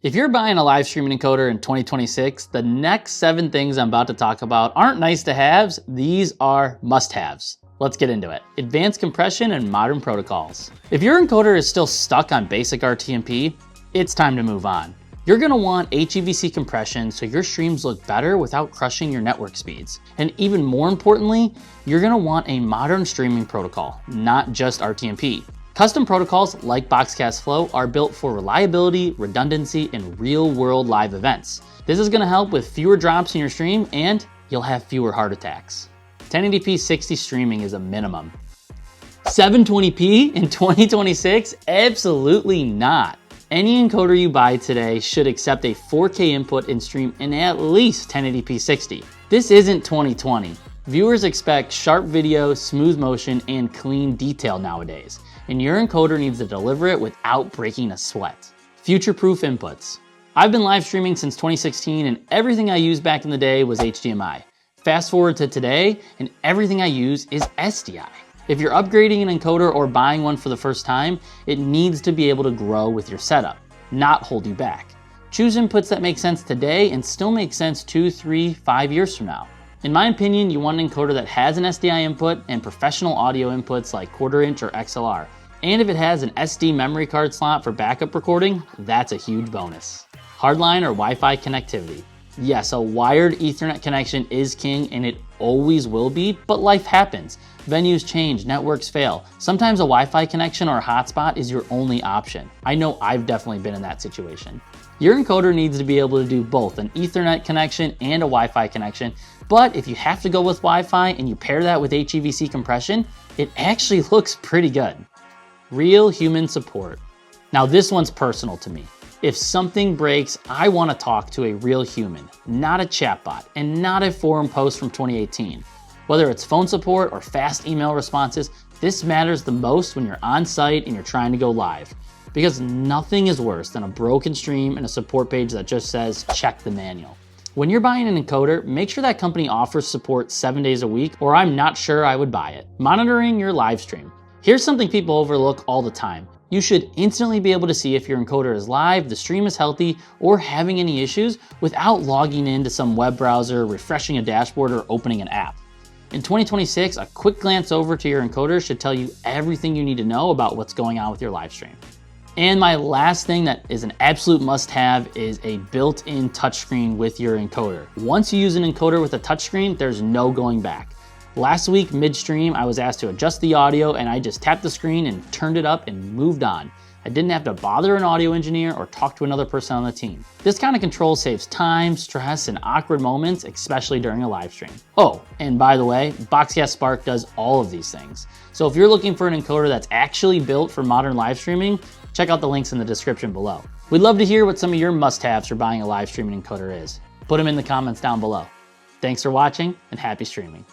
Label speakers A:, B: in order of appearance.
A: If you're buying a live streaming encoder in 2026, the next 7 things I'm about to talk about aren't nice to haves, these are must-haves. Let's get into it. Advanced compression and modern protocols. If your encoder is still stuck on basic RTMP, it's time to move on. You're gonna want HEVC compression so your streams look better without crushing your network speeds. And even more importantly, you're gonna want a modern streaming protocol, not just RTMP. Custom protocols like BoxCast Flow are built for reliability, redundancy, and real-world live events. This is gonna help with fewer drops in your stream and you'll have fewer heart attacks. 1080p 60 streaming is a minimum. 720p in 2026? Absolutely not. Any encoder you buy today should accept a 4K input and stream in at least 1080p 60. This isn't 2020. Viewers expect sharp video, smooth motion, and clean detail nowadays, and your encoder needs to deliver it without breaking a sweat. Future-proof inputs. I've been live streaming since 2016 and everything I used back in the day was HDMI. Fast forward to today and everything I use is SDI. If you're upgrading an encoder or buying one for the first time, it needs to be able to grow with your setup, not hold you back. Choose inputs that make sense today and still make sense 2, 3, 5 years from now. In my opinion, you want an encoder that has an SDI input and professional audio inputs like 1/4 inch or XLR. And if it has an SD memory card slot for backup recording, that's a huge bonus. Hardline or Wi-Fi connectivity. Yes, a wired Ethernet connection is king and it always will be, but life happens. Venues change, networks fail. Sometimes a Wi-Fi connection or a hotspot is your only option. I know I've definitely been in that situation. Your encoder needs to be able to do both an Ethernet connection and a Wi-Fi connection, but if you have to go with Wi-Fi and you pair that with HEVC compression, it actually looks pretty good. Real human support. Now this one's personal to me. If something breaks, I want to talk to a real human, not a chatbot, and not a forum post from 2018. Whether it's phone support or fast email responses, this matters the most when you're on site and you're trying to go live. Because nothing is worse than a broken stream and a support page that just says, check the manual. When you're buying an encoder, make sure that company offers support 7 days a week, or I'm not sure I would buy it. Monitoring your live stream. Here's something people overlook all the time. You should instantly be able to see if your encoder is live, the stream is healthy, or having any issues without logging into some web browser, refreshing a dashboard, or opening an app. In 2026, a quick glance over to your encoder should tell you everything you need to know about what's going on with your live stream. And my last thing that is an absolute must-have is a built-in touchscreen with your encoder. Once you use an encoder with a touchscreen, there's no going back. Last week, mid-stream, I was asked to adjust the audio and I just tapped the screen and turned it up and moved on. I didn't have to bother an audio engineer or talk to another person on the team. This kind of control saves time, stress, and awkward moments, especially during a live stream. Oh, and by the way, BoxCast Spark does all of these things. So if you're looking for an encoder that's actually built for modern live streaming, check out the links in the description below. We'd love to hear what some of your must-haves for buying a live streaming encoder is. Put them in the comments down below. Thanks for watching and happy streaming.